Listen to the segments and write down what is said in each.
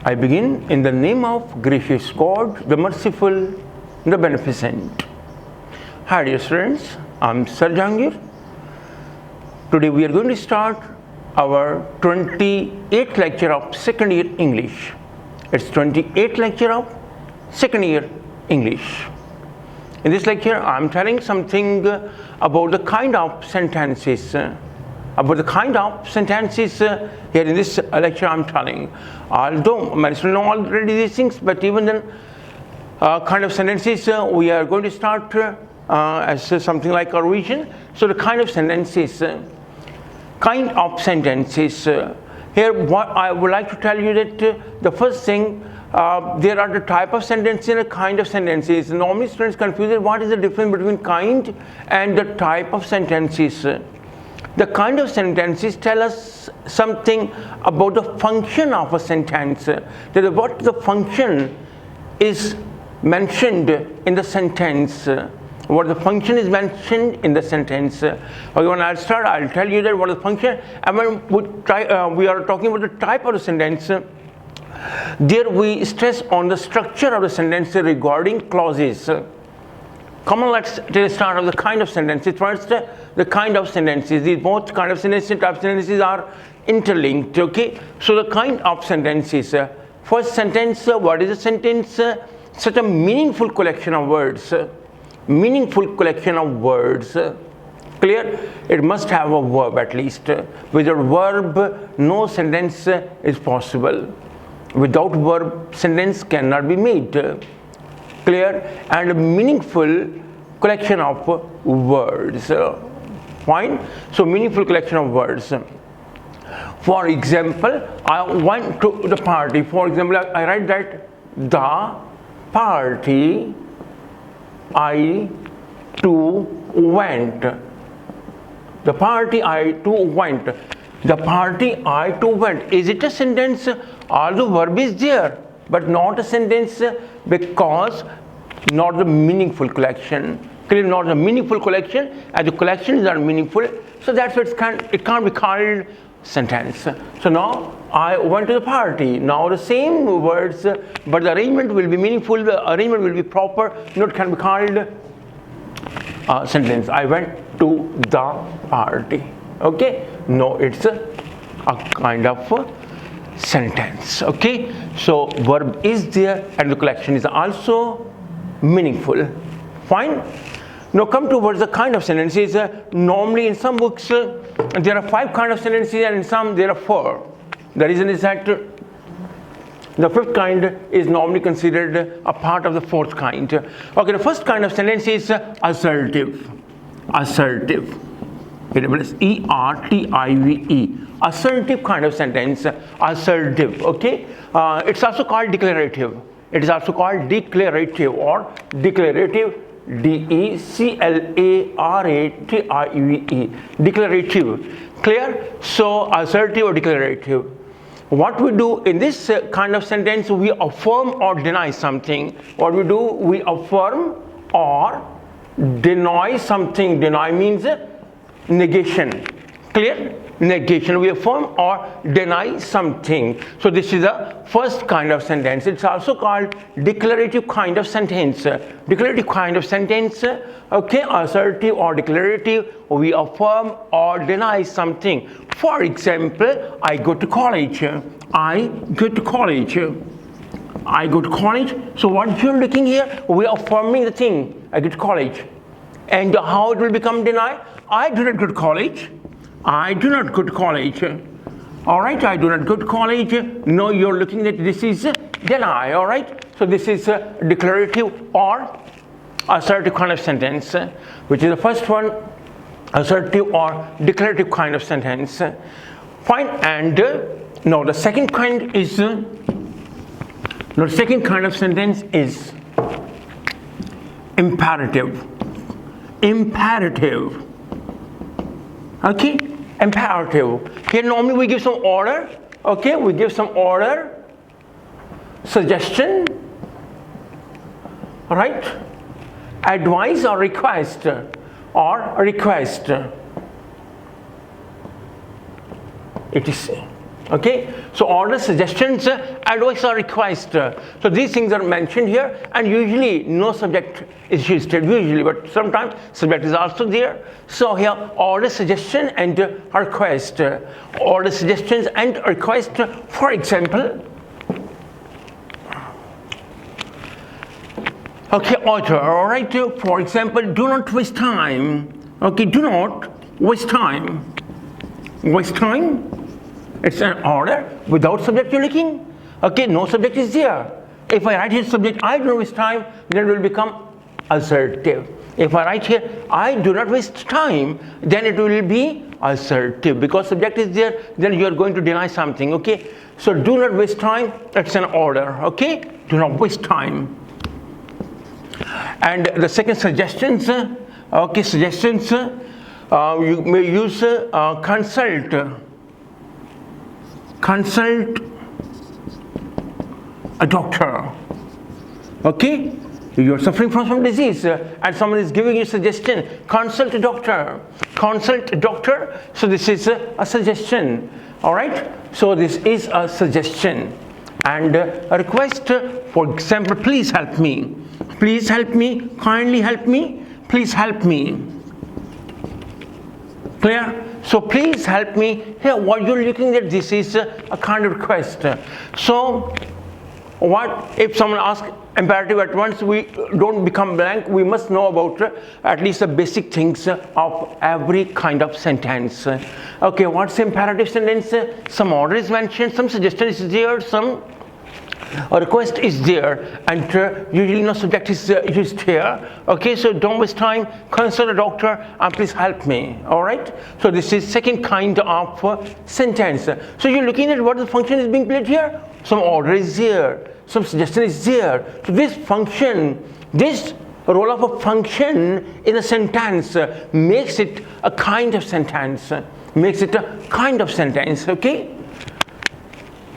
I begin in the name of gracious God, the merciful, the beneficent. Hi dear students, I'm Sir Jahangir. Today we are going to start our 28th lecture of second year English. It's 28th lecture of second year English. In this lecture, I'm telling something about the kind of sentences. Here in this lecture I'm telling. Although many students know already these things, but even then, kind of sentences we are going to start as something like a revision. So the kind of sentences. Here, what I would like to tell you that the first thing, there are the type of sentences and a kind of sentences. Normally students confuse what is the difference between kind and the type of sentences. The kind of sentences tell us something about the function of a sentence. That what the function is mentioned in the sentence. What the function is mentioned in the sentence. Okay, when I'll start, I'll tell you that what is the function. And when we are talking about the type of the sentence, there we stress on the structure of the sentence regarding clauses. Come on, let's start of the kind of sentences. First, the kind of sentences. These both kind of sentences and type of sentences are interlinked. Okay, so the kind of sentences. First sentence. What is a sentence? Such a meaningful collection of words. Meaningful collection of words. Clear? It must have a verb at least. Without verb, no sentence is possible. Without verb, sentence cannot be made. Clear? And a meaningful collection of words. Fine? So meaningful collection of words. For example, I went to the party. For example, I write that the party I too went. The party I too went. The party I too went. Is it a sentence? Although verb is there, but not a sentence because not the meaningful collection. Clearly not a meaningful collection, and the collection is not meaningful, so that's why it can't be called sentence. So now I went to the party. Now the same words, but the arrangement will be meaningful, the arrangement will be proper, not can be called sentence. I went to the party. Okay? No, it's a kind of sentence. Okay? So verb is there and the collection is also meaningful. Fine? Now come towards the kind of sentences. Normally in some books there are 5 kind of sentences and in some there are 4. The reason is that the 5th kind is normally considered a part of the 4th kind. Okay, the first kind of sentence is assertive. Assertive. It is E-R-T-I-V-E. Assertive kind of sentence. Assertive. Okay. It's also called declarative. It is also called declarative or declarative. D-E-C-L-A-R-A-T-I-V-E. Declarative. Clear? So assertive or declarative. What we do in this kind of sentence, we affirm or deny something. What we do, we affirm or deny something. Deny means negation. Clear? Negation. We affirm or deny something. So this is the first kind of sentence. It's also called declarative kind of sentence. Declarative kind of sentence. Okay, assertive or declarative. We affirm or deny something. For example, I go to college. I go to college. I go to college. So what you're looking here, we are affirming the thing. I go to college. And how it will become deny? I do not go to college. I do not go to college. Alright, I do not go to college. No, you're looking at this is deny. Alright, so this is a declarative or assertive kind of sentence, which is the first one, assertive or declarative kind of sentence. Fine, and now the second kind is imperative. Imperative. Okay, imperative. Here normally we give some order. Okay, we give some order, suggestion, right? Advice or request. It is Okay, so order, suggestions, advice or request. So these things are mentioned here, and usually no subject is used usually, but sometimes subject is also there. So here order, suggestion and request. Order, suggestions and request. For example, okay, order, all right. For example, do not waste time. Okay, do not waste time. Waste time. It's an order without subject you're looking. Okay, no subject is there. If I write here subject, I don't waste time, then it will become assertive. If I write here, I do not waste time, then it will be assertive. Because subject is there, then you are going to deny something. Okay, so do not waste time, it's an order. Okay, do not waste time. And the second, suggestions. Okay, suggestions. You may use consult. Consult a doctor. Okay, you are suffering from some disease and someone is giving you a suggestion. Consult a doctor. Consult a doctor. So this is a suggestion. All right. So this is a suggestion. And a request. For example, please help me. Please help me. Kindly help me. Please help me. Clear? So please help me. Here what you're looking at, this is a kind of request. So what if someone asks imperative at once, we don't become blank. We must know about at least the basic things of every kind of sentence. Okay, what's imperative sentence? Some order is mentioned, some suggestion is there, some a request is there, and usually no subject is used here. Okay, so don't waste time, consult a doctor and please help me. All right, so this is second kind of sentence. So you're looking at what the function is being played here. Some order is there, some suggestion is there. So this function, this role of a function in a sentence makes it a kind of sentence. Makes it a kind of sentence. Okay.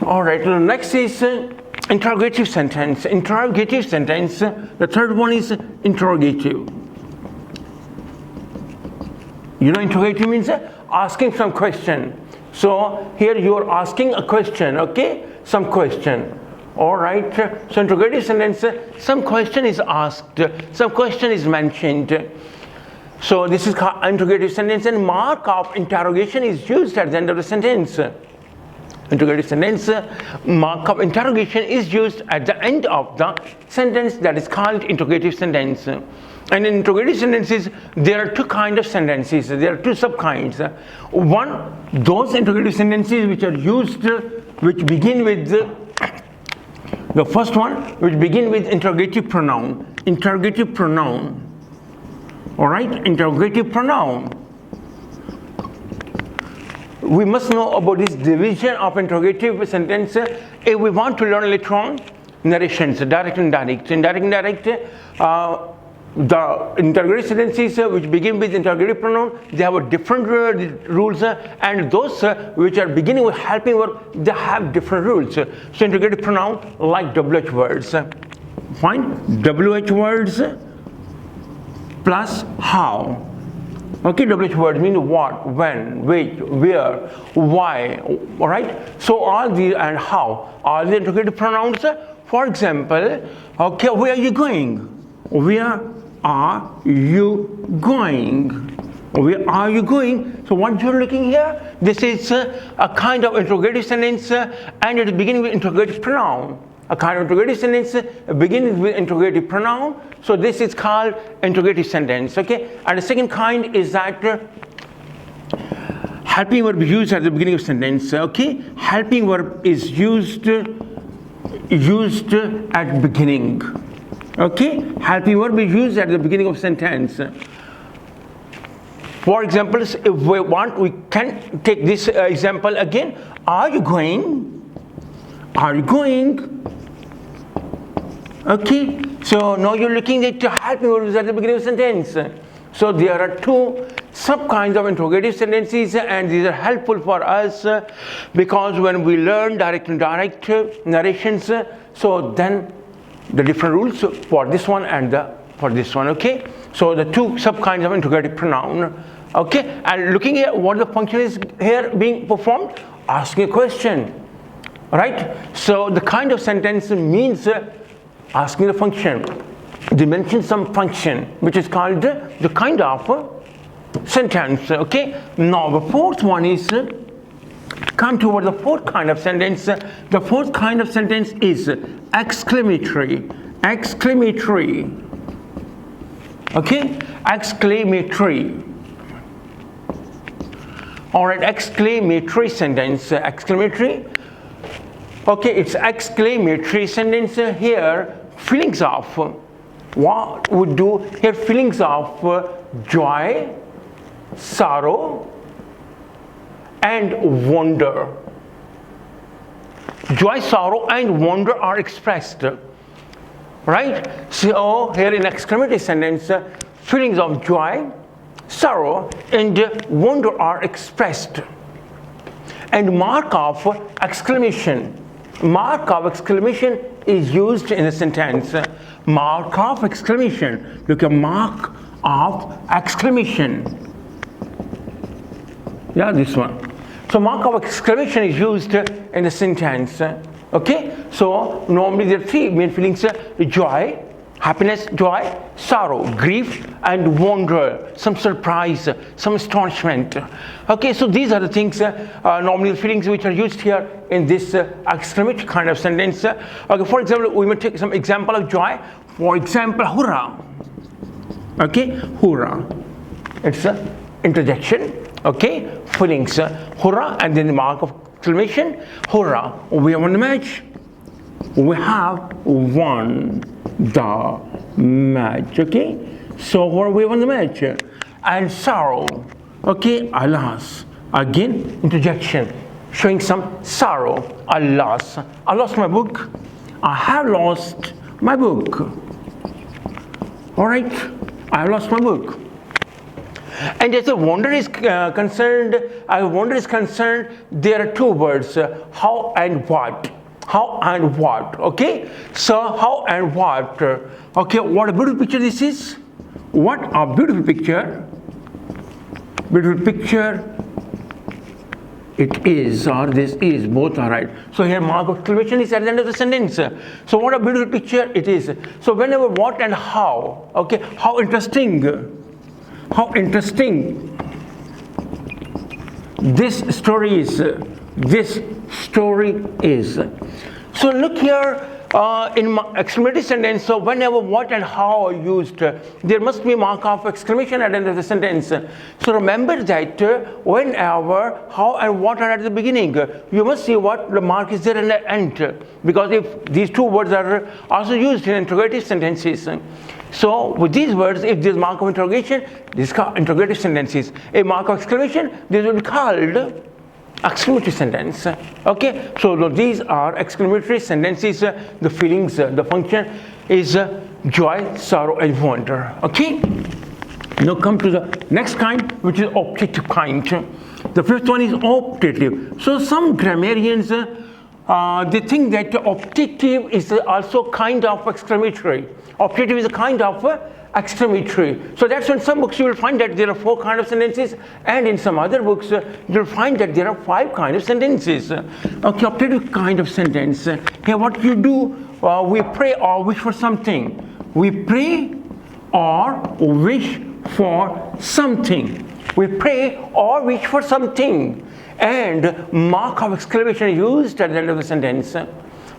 All right. So next is interrogative sentence. Interrogative sentence. The third one is interrogative. You know, interrogative means asking some question. So here you are asking a question. Okay, some question. All right. So interrogative sentence. Some question is asked. Some question is mentioned. So this is called interrogative sentence, and mark of interrogation is used at the end of the sentence. Interrogative sentence, mark of interrogation is used at the end of the sentence, that is called interrogative sentence. And in interrogative sentences, there are two kinds of sentences. There are two sub-kinds. One, those interrogative sentences which are used, which begin with the first one, which begin with interrogative pronoun. Interrogative pronoun. All right, interrogative pronoun. We must know about this division of interrogative sentence if we want to learn later on narrations, direct and indirect. In direct and indirect, the interrogative sentences which begin with interrogative pronoun, they have a different rules, and those which are beginning with helping verb, they have different rules. So interrogative pronoun like WH words. Fine, WH words plus how. Okay, WH words mean what, when, which, where, why. All right. So all these and how are the interrogative pronouns. For example, okay, where are you going? Where are you going? Where are you going? So what you're looking here, this is a kind of interrogative sentence, and it is beginning with interrogative pronoun. A kind of interrogative sentence begins with interrogative pronoun. So this is called interrogative sentence. Okay, and the second kind is that helping verb is used at the beginning of sentence. Okay, helping verb is used at beginning. Okay, helping verb is used at the beginning of sentence. For example, if we want, we can take this example again. Are you going? Are you going? Okay, so now you're looking at helping verbs at the beginning of sentence. So there are two sub kinds of interrogative sentences, and these are helpful for us because when we learn direct and indirect narrations, so then the different rules for this one and for this one. Okay, so the two sub kinds of interrogative pronoun. Okay, and looking at what the function is here being performed, asking a question, right? So the kind of sentence means asking the function. They mention some function which is called the kind of sentence. Okay. Now the fourth one is come toward the fourth kind of sentence. The fourth kind of sentence is exclamatory. Exclamatory. Okay. Exclamatory. All right. Exclamatory sentence. Exclamatory. Okay. It's exclamatory sentence here. Feelings of what would do here? Feelings of joy, sorrow, and wonder. Joy, sorrow, and wonder are expressed, right? So here in exclamatory sentence, feelings of joy, sorrow, and wonder are expressed. And mark of exclamation. Mark of exclamation is used in a sentence. Mark of exclamation. Look at mark of exclamation. Yeah, this one. So mark of exclamation is used in a sentence. Okay. So normally there are three main feelings: joy, happiness, joy, sorrow, grief, and wonder, some surprise, some astonishment. Okay, so these are the things, normally the feelings which are used here in this exclamatory kind of sentence. Okay, for example, we may take some example of joy. For example, hurrah. Okay, hurrah. It's an interjection. Okay, feelings, hurrah, and then the mark of exclamation, hurrah. We have won the match. We have won the match. Okay, so we won the match. And sorrow. Okay, alas. Again, interjection, showing some sorrow. Alas, I lost my book. I have lost my book. All right, I have lost my book. And as the wonder is concerned, there are two words: how and what. How and what. Okay, so how and what. Okay, what a beautiful picture this is. What a beautiful picture. Beautiful picture it is, or this is, both are right. So here mark of exclamation is at the end of the sentence. So what a beautiful picture it is. So whenever what and how. Okay, how interesting. How interesting this story is. This story is. So look here in exclamatory sentence. So whenever what and how are used, there must be mark of exclamation at the end of the sentence. So remember that whenever how and what are at the beginning, you must see what the mark is there at the end. Because if these two words are also used in interrogative sentences. So with these words, if there is mark of interrogation, this is called interrogative sentences. A mark of exclamation, this will be called exclamatory sentence. Okay, so these are exclamatory sentences. The feelings, the function is joy, sorrow, and wonder. Okay, now come to the next kind, which is optative kind. The fifth one is optative. So some grammarians they think that optative is also kind of exclamatory. Optative is a kind of exclamatory. So that's when some books you will find that there are 4 kinds of sentences, and in some other books you will find that there are 5 kinds of sentences. Okay, optative kind of sentence. Here what you do, we pray or wish for something. We pray or wish for something. We pray or wish for something. And mark of exclamation is used at the end of the sentence.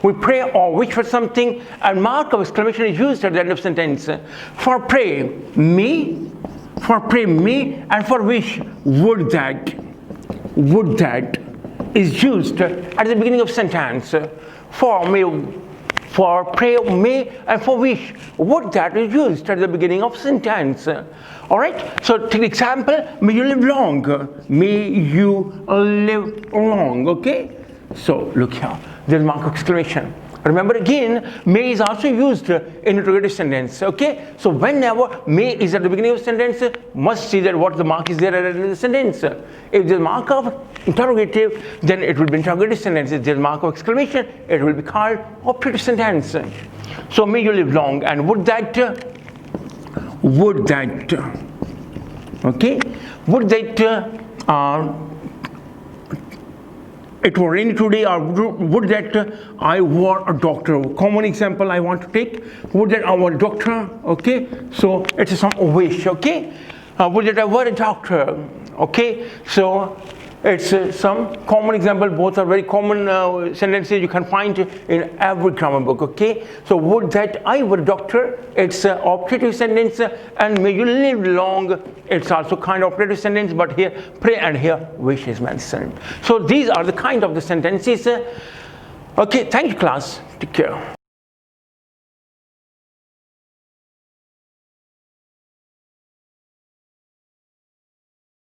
We pray or wish for something, and mark of exclamation is used at the end of the sentence. For pray, me. For pray, me. And for wish, would that. Would that is used at the beginning of sentence. For me, for pray, me, and for wish, would that is used at the beginning of sentence. All right. So take example: may you live long. May you live long. Okay. So look here. There's mark of exclamation. Remember again, may is also used in interrogative sentence. Okay. So whenever may is at the beginning of sentence, must see that what the mark is there at the end of the sentence. If there's mark of interrogative, then it will be interrogative sentence. If there's mark of exclamation, it will be called optative sentence. So may you live long, and would that. Okay, would that it was rainy today, or would that I were a doctor. Common example I want to take, would that I were a doctor, okay? So it's some wish, okay? Would that I were a doctor, okay? So it's some common example. Both are very common sentences you can find in every grammar book, okay? So would that I were a doctor, it's an operative sentence, and may you live long, it's also kind of operative sentence, but here pray and here wish is mentioned. So these are the kind of the sentences. Okay, thank you class, take care.